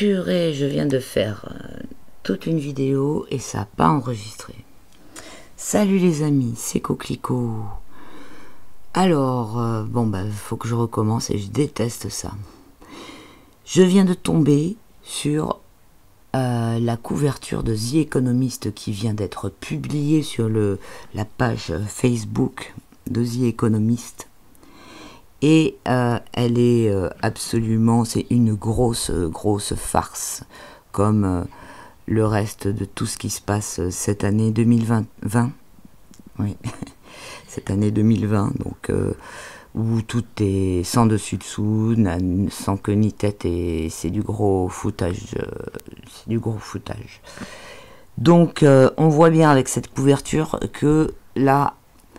Purée, je viens de faire toute une vidéo et ça n'a pas enregistré. Salut les amis, c'est Coquelicot. Alors, faut que je recommence et je déteste ça. Je viens de tomber sur la couverture de The Economist qui vient d'être publiée sur la page Facebook de The Economist. Et elle est absolument, c'est une grosse farce, comme le reste de tout ce qui se passe cette année 2020. Oui, cette année 2020, donc où tout est sans dessus-dessous, sans queue ni tête, et c'est du gros foutage. Donc on voit bien avec cette couverture que là,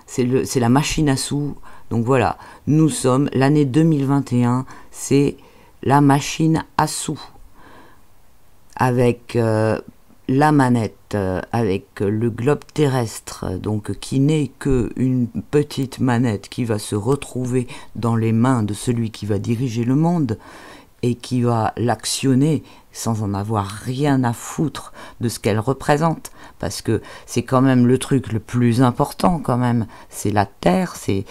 c'est la machine à sous. Donc voilà, nous sommes, l'année 2021, c'est la machine à sous. Avec la manette, avec le globe terrestre, donc qui n'est qu'une petite manette qui va se retrouver dans les mains de celui qui va diriger le monde et qui va l'actionner sans en avoir rien à foutre de ce qu'elle représente, parce que c'est quand même le truc le plus important quand même, c'est la Terre, c'est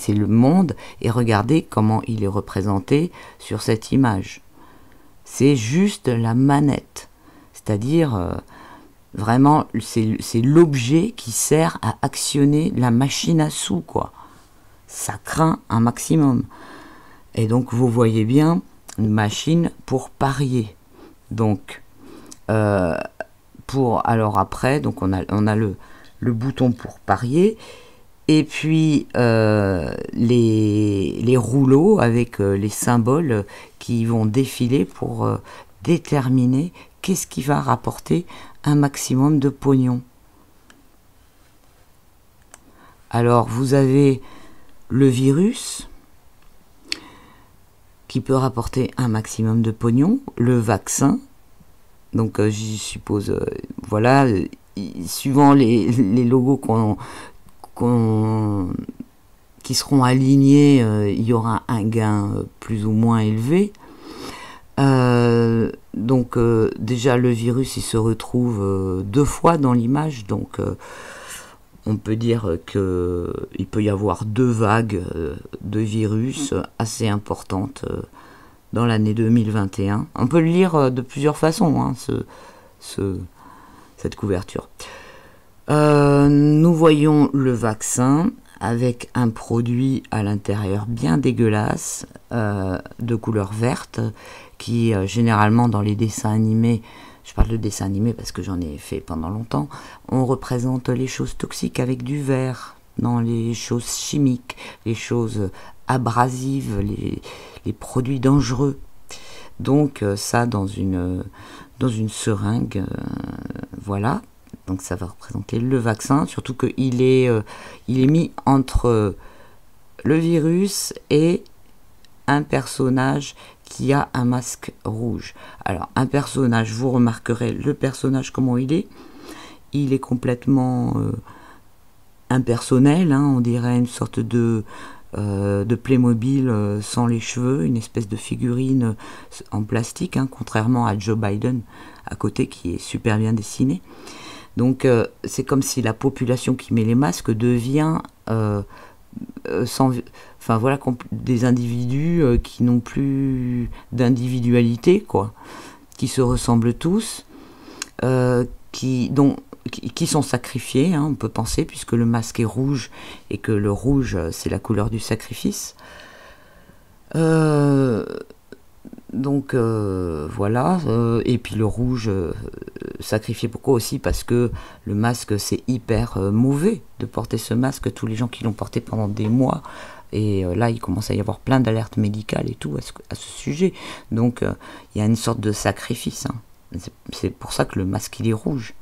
le monde, et regardez comment il est représenté sur cette image. C'est juste la manette, c'est-à-dire vraiment c'est l'objet qui sert à actionner la machine à sous, quoi. Ça craint un maximum. Et donc vous voyez bien, une machine pour parier. Donc, alors après, donc on a le bouton pour parier, et puis les rouleaux avec les symboles qui vont défiler pour déterminer qu'est-ce qui va rapporter un maximum de pognon. Alors, vous avez le virus qui peut rapporter un maximum de pognon, le vaccin, donc j'y suppose, voilà, suivant les logos qui seront alignés, il y aura un gain plus ou moins élevé. Donc déjà le virus il se retrouve deux fois dans l'image, donc on peut dire qu'il peut y avoir deux vagues de virus assez importantes dans l'année 2021. On peut le lire de plusieurs façons, hein, cette couverture. Nous voyons le vaccin avec un produit à l'intérieur bien dégueulasse, de couleur verte, qui généralement dans les dessins animés, je parle de dessins animés parce que j'en ai fait pendant longtemps, on représente les choses toxiques avec du vert, dans les choses chimiques, les choses abrasives, les produits dangereux. Donc ça dans une seringue, voilà. Donc ça va représenter le vaccin, surtout qu'il est mis entre le virus et un personnage qui a un masque rouge. Alors un personnage, vous remarquerez le personnage comment il est complètement impersonnel, hein, on dirait une sorte de Playmobil sans les cheveux, une espèce de figurine en plastique, hein, contrairement à Joe Biden à côté qui est super bien dessiné. Donc c'est comme si la population qui met les masques devient des individus qui n'ont plus d'individualité, quoi, qui se ressemblent tous, qui sont sacrifiés, hein, on peut penser, puisque le masque est rouge et que le rouge c'est la couleur du sacrifice. Donc voilà, et puis le rouge sacrifié, pourquoi aussi? Parce que le masque c'est hyper mauvais de porter ce masque, tous les gens qui l'ont porté pendant des mois, et là il commence à y avoir plein d'alertes médicales et tout à ce sujet, donc il y a une sorte de sacrifice, hein. C'est pour ça que le masque il est rouge.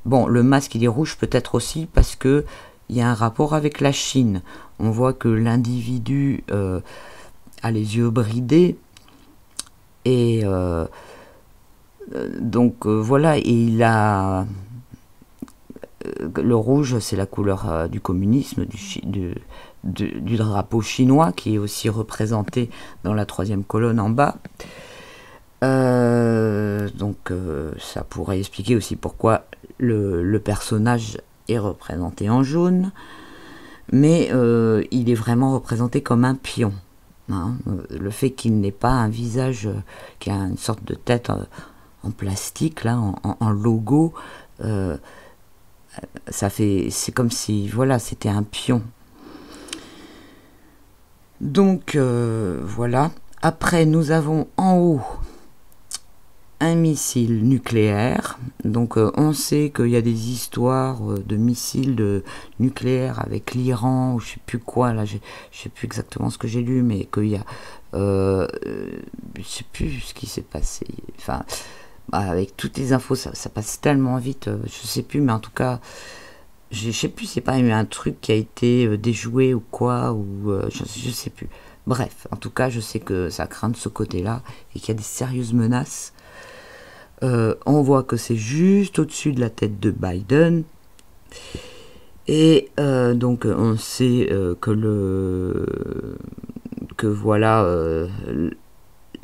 Bon, le masque il est rouge peut-être aussi parce que il y a un rapport avec la Chine. On voit que l'individu a les yeux bridés, et donc voilà, et il a le rouge, c'est la couleur du communisme, du drapeau chinois qui est aussi représenté dans la troisième colonne en bas. ça pourrait expliquer aussi pourquoi le personnage est représenté en jaune, mais il est vraiment représenté comme un pion. Hein. Le fait qu'il n'ait pas un visage, qui a une sorte de tête en plastique, là, en logo, c'est comme si, voilà, c'était un pion. Donc, voilà. Après, nous avons en haut un missile nucléaire. Donc, on sait qu'il y a des histoires de missiles nucléaires avec l'Iran, ou je sais plus quoi, là, je sais plus exactement ce que j'ai lu, mais qu'il y a... je sais plus ce qui s'est passé. Enfin, avec toutes les infos, ça passe tellement vite, je sais plus, mais en tout cas... Je sais plus, c'est pas eu un truc qui a été déjoué ou quoi, ou je sais plus. Bref, en tout cas, je sais que ça craint de ce côté-là et qu'il y a des sérieuses menaces. On voit que c'est juste au-dessus de la tête de Biden. Et donc, on sait que voilà,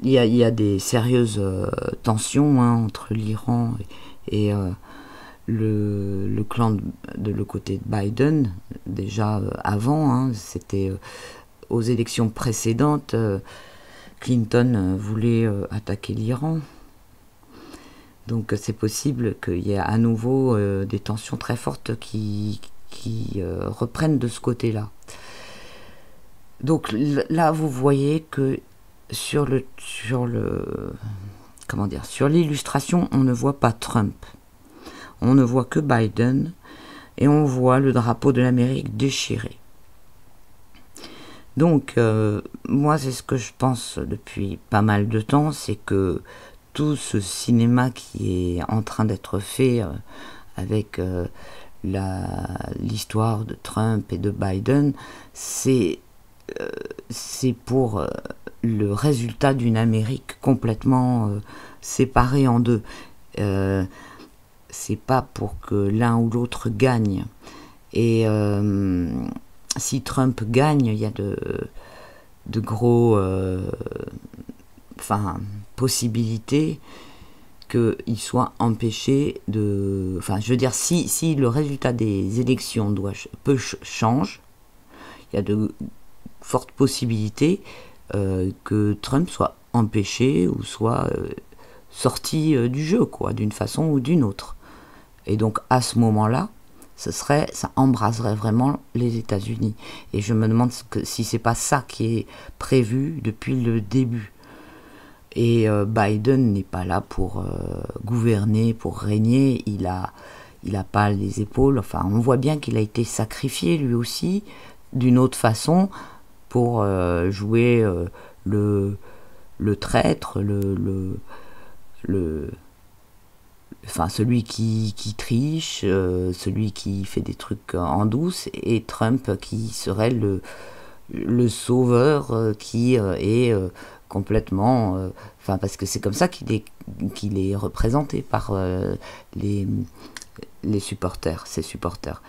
il y a des sérieuses tensions entre l'Iran et le clan de le côté de Biden, déjà avant, hein, c'était aux élections précédentes, Clinton voulait attaquer l'Iran. Donc c'est possible qu'il y ait à nouveau des tensions très fortes qui reprennent de ce côté-là. Donc là, vous voyez que sur l'illustration, on ne voit pas Trump. On ne voit que Biden et on voit le drapeau de l'Amérique déchiré. Donc, moi, c'est ce que je pense depuis pas mal de temps, c'est que tout ce cinéma qui est en train d'être fait avec l'histoire de Trump et de Biden, c'est pour le résultat d'une Amérique complètement séparée en deux. C'est pas pour que l'un ou l'autre gagne. Et si Trump gagne, il y a de gros possibilités qu'il soit empêché de... Enfin, je veux dire, si le résultat des élections change, il y a de fortes possibilités que Trump soit empêché ou soit sorti du jeu, quoi, d'une façon ou d'une autre. Et donc, à ce moment-là, ça embraserait vraiment les États-Unis. Et je me demande si c'est pas ça qui est prévu depuis le début. Et Biden n'est pas là pour gouverner, pour régner. Il a pas les épaules. Enfin, on voit bien qu'il a été sacrifié lui aussi, d'une autre façon, pour jouer le traître, celui qui triche, celui qui fait des trucs en douce, et Trump qui serait le sauveur qui est complètement... parce que c'est comme ça qu'il est représenté par les supporters, ses supporters.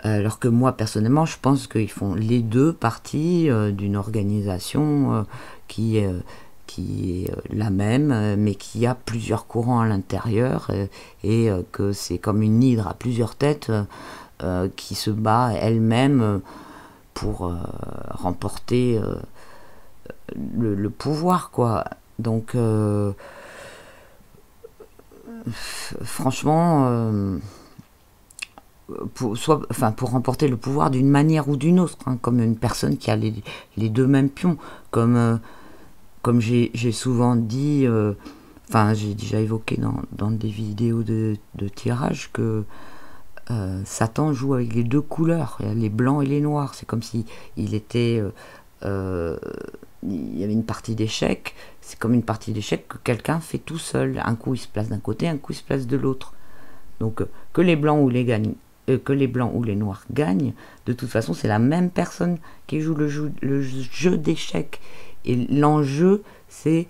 Alors que moi, personnellement, je pense qu'ils font les deux parties d'une organisation qui est la même, mais qui a plusieurs courants à l'intérieur, et que c'est comme une hydre à plusieurs têtes qui se bat elle-même pour remporter le pouvoir, quoi. Donc, franchement, pour remporter le pouvoir d'une manière ou d'une autre, hein, comme une personne qui a les deux mêmes pions, comme j'ai souvent dit, j'ai déjà évoqué dans des vidéos de tirage que Satan joue avec les deux couleurs, les blancs et les noirs. C'est comme si il y avait une partie d'échecs. C'est comme une partie d'échecs que quelqu'un fait tout seul. Un coup il se place d'un côté, un coup il se place de l'autre. Donc que les blancs ou les noirs gagnent, de toute façon c'est la même personne qui joue le jeu d'échecs. Et l'enjeu, c'est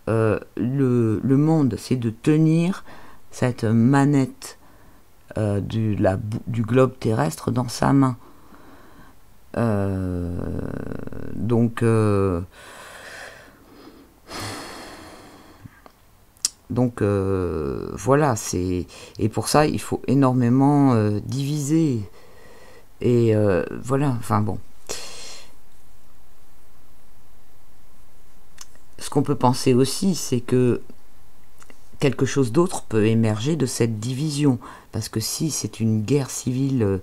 le monde, c'est de tenir cette manette du globe terrestre dans sa main. Donc Donc voilà, et pour ça il faut énormément diviser, et voilà, enfin bon. Ce qu'on peut penser aussi, c'est que quelque chose d'autre peut émerger de cette division, parce que si c'est une guerre civile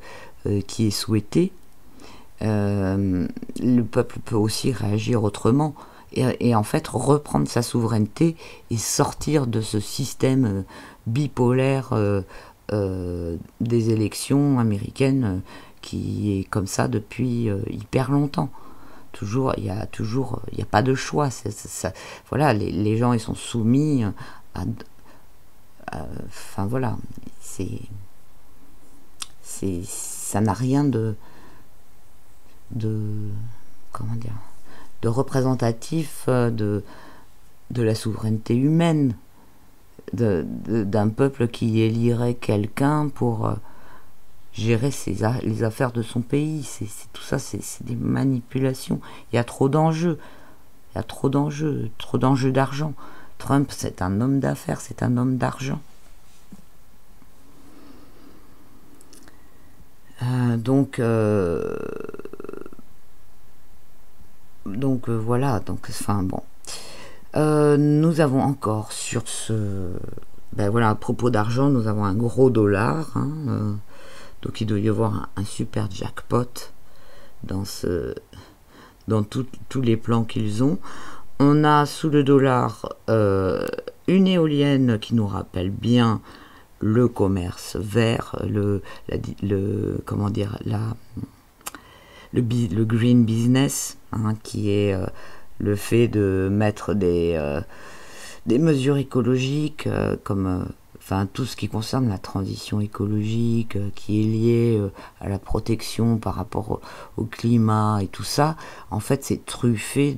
qui est souhaitée, le peuple peut aussi réagir autrement, et en fait reprendre sa souveraineté et sortir de ce système bipolaire des élections américaines qui est comme ça depuis hyper longtemps. Toujours, il y a pas de choix. Voilà, les gens ils sont soumis enfin voilà, ça n'a rien de comment dire, de représentatif de la souveraineté humaine, d'un peuple qui élirait quelqu'un pour gérer les affaires de son pays. Tout ça, c'est des manipulations. Il y a trop d'enjeux. Il y a trop d'enjeux d'argent. Trump, c'est un homme d'affaires, c'est un homme d'argent. Donc voilà, enfin bon. Nous avons encore sur ce... Ben voilà, à propos d'argent, nous avons un gros dollar, hein, donc il doit y avoir un super jackpot dans tous les plans qu'ils ont. On a sous le dollar une éolienne qui nous rappelle bien le commerce vert, comment dire, le green business, hein, qui est le fait de mettre des mesures écologiques comme enfin tout ce qui concerne la transition écologique qui est lié à la protection par rapport au climat et tout ça. En fait, c'est truffé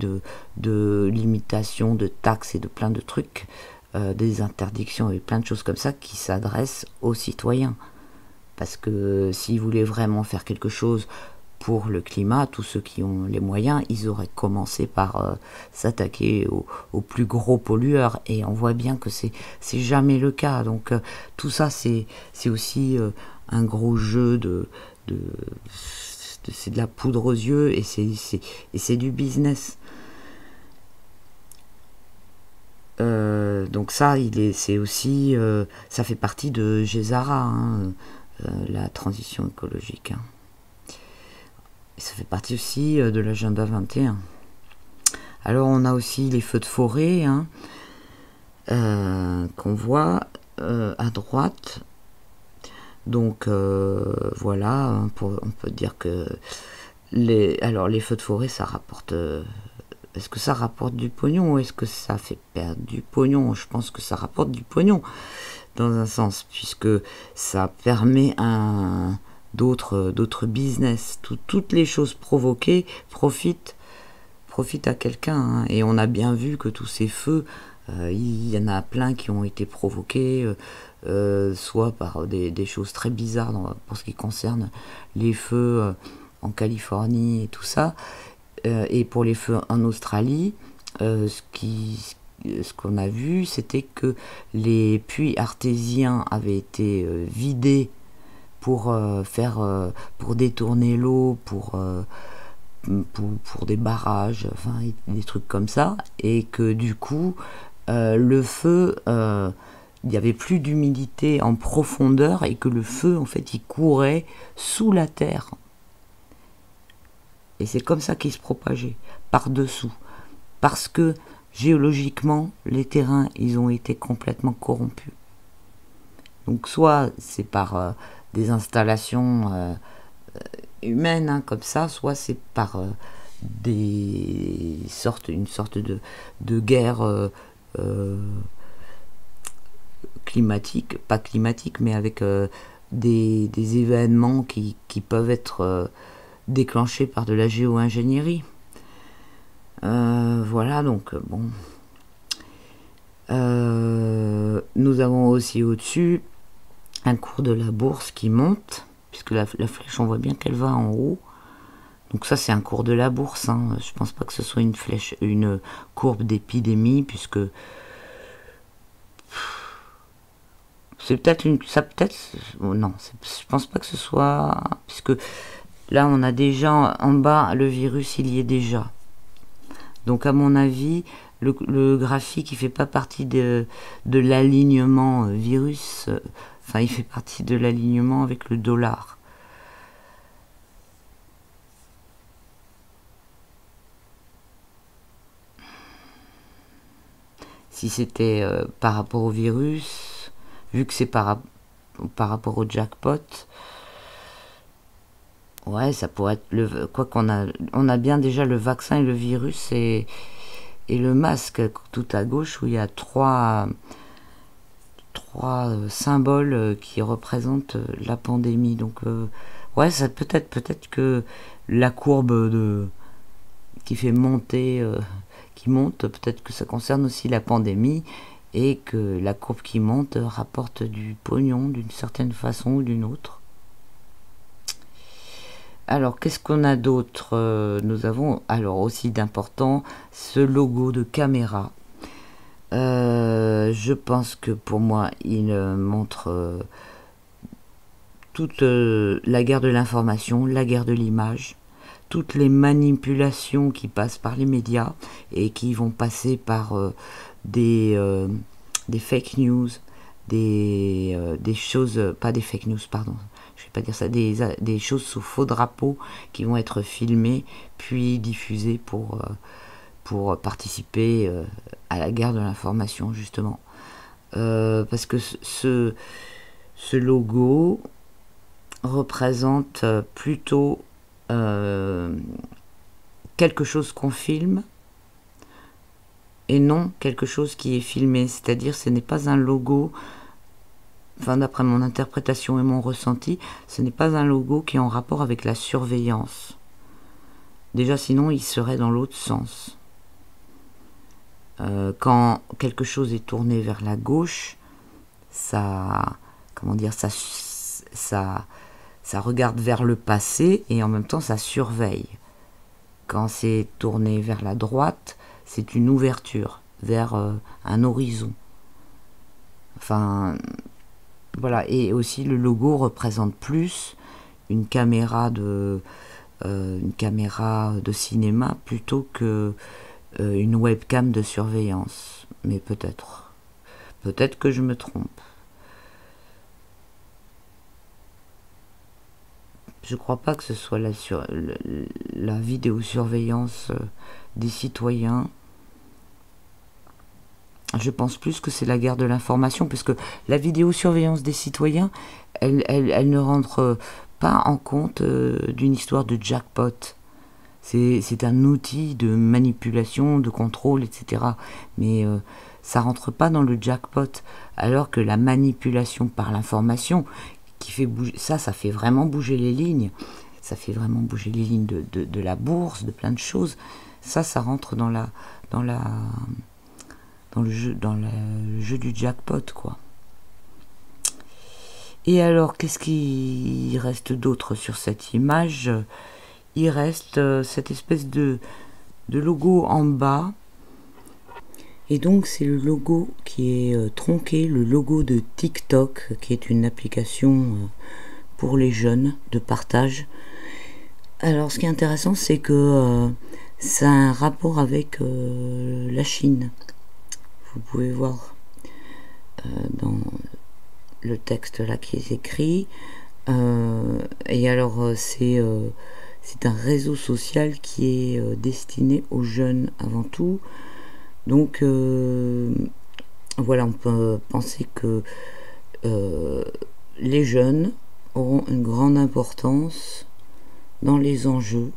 de limitations, de taxes et de plein de trucs, des interdictions et plein de choses comme ça qui s'adressent aux citoyens. Parce que s'ils voulaient vraiment faire quelque chose pour le climat, tous ceux qui ont les moyens, ils auraient commencé par s'attaquer aux plus gros pollueurs, et on voit bien que c'est jamais le cas. Donc tout ça, c'est aussi un gros jeu c'est de la poudre aux yeux, et c'est du business. Donc ça, c'est aussi, ça fait partie de Gesara, hein, la transition écologique. Hein. Ça fait partie aussi de l'agenda 21. Alors on a aussi les feux de forêt, hein, qu'on voit à droite. Donc voilà, hein, on peut dire que les feux de forêt, ça rapporte... est-ce que ça rapporte du pognon ou est-ce que ça fait perdre du pognon? Je pense que ça rapporte du pognon, dans un sens, puisque ça permet d'autres business. Toutes les choses provoquées profitent à quelqu'un, hein. Et on a bien vu que tous ces feux, il y en a plein qui ont été provoqués, soit par des choses très bizarres pour ce qui concerne les feux en Californie et tout ça, et pour les feux en Australie, ce qu'on a vu, c'était que les puits artésiens avaient été vidés pour détourner l'eau, pour des barrages, enfin des trucs comme ça, et que du coup le feu, il n'y avait plus d'humidité en profondeur, et que le feu en fait il courait sous la terre, et c'est comme ça qu'il se propageait par dessous, parce que géologiquement les terrains ils ont été complètement corrompus. Donc soit c'est par des installations humaines, hein, comme ça, soit c'est par une sorte de guerre climatique, pas climatique, mais avec des événements qui peuvent être déclenchés par de la géo-ingénierie. Voilà, donc bon. Nous avons aussi au-dessus un cours de la bourse qui monte, puisque la flèche, on voit bien qu'elle va en haut. Donc ça, c'est un cours de la bourse, hein. Je pense pas que ce soit une courbe d'épidémie, puisque c'est peut-être une... Ça peut-être... Oh non, je pense pas que ce soit... Puisque là, on a déjà en bas, le virus, il y est déjà. Donc, à mon avis, le graphique, il fait pas partie de l'alignement virus. Enfin, il fait partie de l'alignement avec le dollar. Si c'était par rapport au virus, vu que c'est par rapport au jackpot, ouais, ça pourrait être quoi qu'on a, on a bien déjà le vaccin et le virus et le masque tout à gauche où il y a trois symboles qui représentent la pandémie. Donc ouais, ça peut-être que la courbe qui fait monter, qui monte, peut-être que ça concerne aussi la pandémie et que la courbe qui monte rapporte du pognon d'une certaine façon ou d'une autre. Alors, qu'est-ce qu'on a d'autre? Nous avons alors aussi d'important ce logo de caméra. Je pense que pour moi, il montre toute la guerre de l'information, la guerre de l'image, toutes les manipulations qui passent par les médias et qui vont passer par des fake news, des choses, pas des fake news, pardon, je vais pas dire ça, des choses sous faux drapeau qui vont être filmées puis diffusées pour participer à la guerre de l'information, justement. Parce que ce logo représente plutôt quelque chose qu'on filme et non quelque chose qui est filmé. C'est-à-dire, ce n'est pas un logo, enfin d'après mon interprétation et mon ressenti, ce n'est pas un logo qui est en rapport avec la surveillance. Déjà, sinon, il serait dans l'autre sens. Quand quelque chose est tourné vers la gauche, ça, comment dire, ça regarde vers le passé et en même temps ça surveille. Quand c'est tourné vers la droite, c'est une ouverture vers un horizon. Enfin, voilà. Et aussi le logo représente plus une caméra de cinéma plutôt que une webcam de surveillance. Mais peut-être que je me trompe. Je crois pas que ce soit la vidéosurveillance des citoyens. Je pense plus que c'est la guerre de l'information, puisque la vidéosurveillance des citoyens, elle ne rentre pas en compte d'une histoire de jackpot. C'est un outil de manipulation, de contrôle, etc. Mais ça rentre pas dans le jackpot, alors que la manipulation par l'information, qui fait bouger, ça fait vraiment bouger les lignes. Ça fait vraiment bouger les lignes de la bourse, de plein de choses. Ça rentre dans le jeu du jackpot, quoi. Et alors, qu'est-ce qui reste d'autre sur cette image? Il reste cette espèce de logo en bas. Et donc, c'est le logo qui est tronqué, le logo de TikTok, qui est une application pour les jeunes de partage. Alors, ce qui est intéressant, c'est que ça a un rapport avec la Chine. Vous pouvez voir dans le texte là qui est écrit. Et alors, c'est un réseau social qui est destiné aux jeunes avant tout. Donc, voilà, on peut penser que les jeunes auront une grande importance dans les enjeux,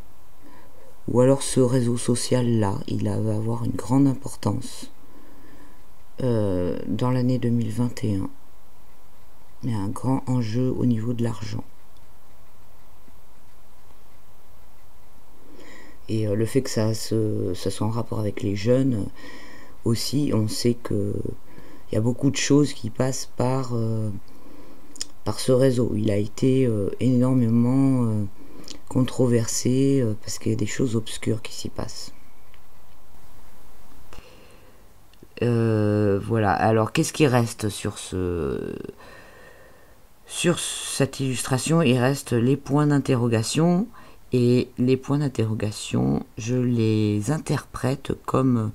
ou alors ce réseau social-là, il va avoir une grande importance dans l'année 2021. Il y a un grand enjeu au niveau de l'argent. Et le fait que ça soit en rapport avec les jeunes, aussi, on sait que il y a beaucoup de choses qui passent par ce réseau. Il a été énormément controversé parce qu'il y a des choses obscures qui s'y passent. Voilà, alors qu'est-ce qui reste sur cette illustration? Il reste les points d'interrogation, et les points d'interrogation, je les interprète comme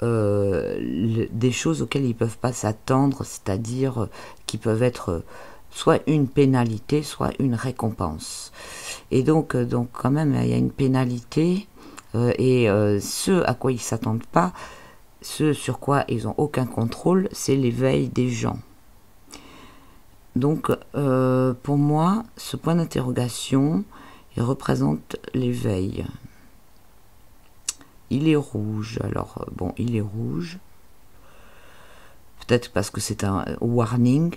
des choses auxquelles ils ne peuvent pas s'attendre, c'est-à-dire qui peuvent être soit une pénalité, soit une récompense. Et donc quand même, il y a une pénalité, et ce à quoi ils ne s'attendent pas, ce sur quoi ils n'ont aucun contrôle, c'est l'éveil des gens. Donc, pour moi, ce point d'interrogation, il représente l'éveil. Il est rouge. Alors, bon, il est rouge. Peut-être parce que c'est un warning.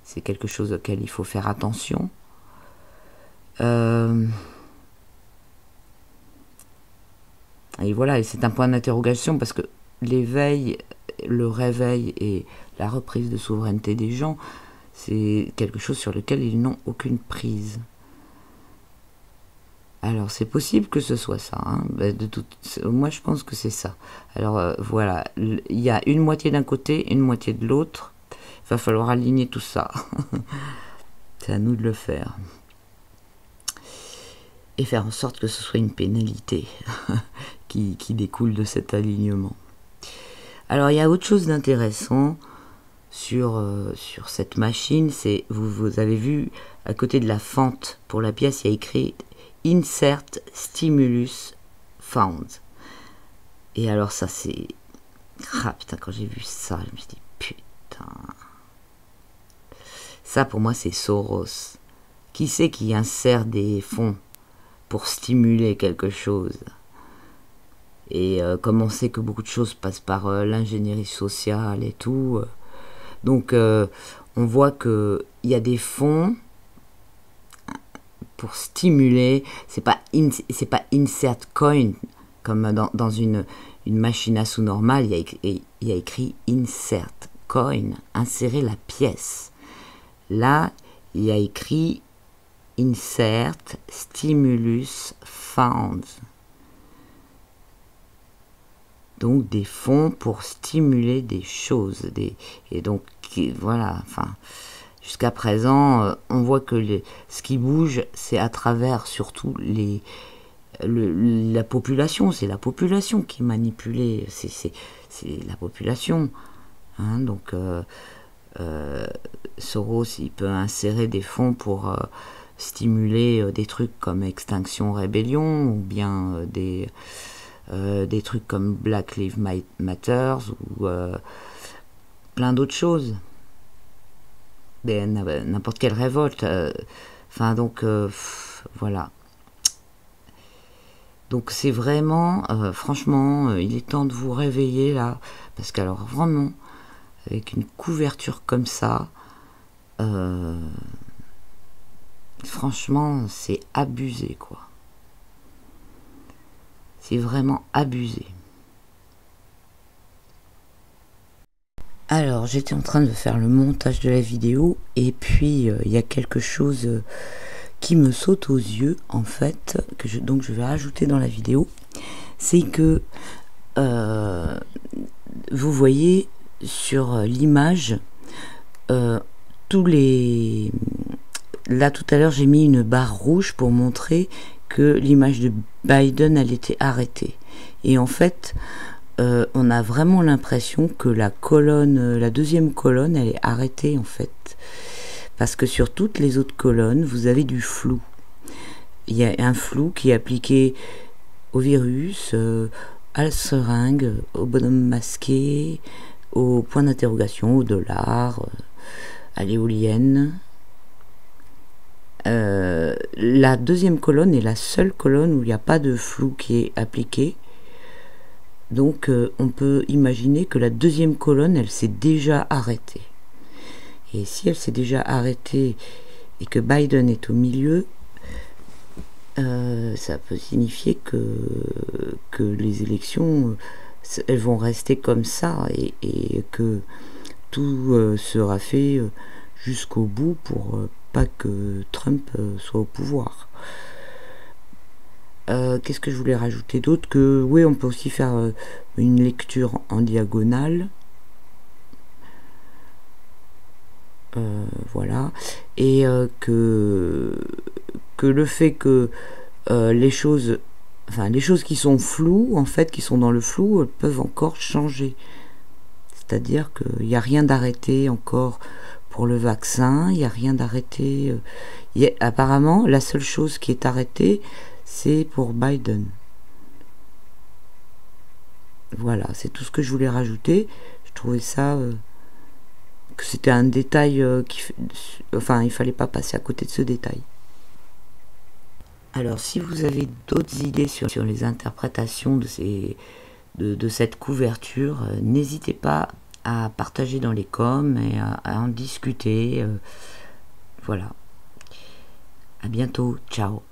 C'est quelque chose auquel il faut faire attention. Et voilà, et c'est un point d'interrogation parce que l'éveil, le réveil et la reprise de souveraineté des gens, c'est quelque chose sur lequel ils n'ont aucune prise. Alors c'est possible que ce soit ça, hein. Moi je pense que c'est ça. Alors voilà, il y a une moitié d'un côté, une moitié de l'autre. Il va falloir aligner tout ça. C'est à nous de le faire. Et faire en sorte que ce soit une pénalité qui découle de cet alignement. Alors il y a autre chose d'intéressant sur cette machine, c'est, vous avez vu, à côté de la fente pour la pièce, il y a écrit Insert Stimulus Found. Et alors ça c'est... Ah putain, quand j'ai vu ça, je me suis dit putain. Ça pour moi c'est Soros. Qui c'est qui insère des fonds pour stimuler quelque chose? Et comme on sait que beaucoup de choses passent par l'ingénierie sociale et tout, donc on voit qu'il y a des fonds pour stimuler. C'est pas insert coin comme dans une machine à sous normale. Il y a écrit insert coin, insérer la pièce. Là il y a écrit insert stimulus found. Donc des fonds pour stimuler des choses. Et donc voilà, enfin, jusqu'à présent, on voit que ce qui bouge, c'est à travers surtout la population. C'est la population qui est manipulée. C'est la population. Hein, donc Soros, il peut insérer des fonds pour stimuler des trucs comme Extinction Rébellion, ou bien des trucs comme Black Lives Matter, ou plein d'autres choses. N'importe quelle révolte. Enfin, donc, voilà. Donc, c'est vraiment, franchement, il est temps de vous réveiller, là. Parce qu'alors, vraiment, avec une couverture comme ça, franchement, c'est abusé, quoi. C'est vraiment abusé. Alors, j'étais en train de faire le montage de la vidéo, et puis il y a quelque chose qui me saute aux yeux, en fait, donc je vais rajouter dans la vidéo. C'est que vous voyez sur l'image tous les... Là, tout à l'heure, j'ai mis une barre rouge pour montrer que l'image de Biden, elle était arrêtée. Et en fait, on a vraiment l'impression que la deuxième colonne, elle est arrêtée, en fait. Parce que sur toutes les autres colonnes, vous avez du flou. Il y a un flou qui est appliqué au virus, à la seringue, au bonhomme masqué, au point d'interrogation, au dollar, à l'éolienne. La deuxième colonne est la seule colonne où il n'y a pas de flou qui est appliqué. Donc on peut imaginer que la deuxième colonne, elle s'est déjà arrêtée. Et si elle s'est déjà arrêtée et que Biden est au milieu, ça peut signifier que les élections, elles vont rester comme ça, et que tout sera fait jusqu'au bout, pour pas que Trump soit au pouvoir. Qu'est-ce que je voulais rajouter d'autre? Que oui, on peut aussi faire une lecture en diagonale. Voilà. Et que le fait que les choses qui sont floues, en fait, qui sont dans le flou, peuvent encore changer. C'est-à-dire qu'il n'y a rien d'arrêté encore pour le vaccin, il n'y a rien d'arrêté. Apparemment, la seule chose qui est arrêtée, c'est pour Biden. Voilà, c'est tout ce que je voulais rajouter. Je trouvais ça que c'était un détail enfin, il fallait pas passer à côté de ce détail. Alors, si vous avez d'autres idées sur les interprétations de cette couverture, n'hésitez pas à partager dans les coms et à en discuter. Voilà. À bientôt. Ciao.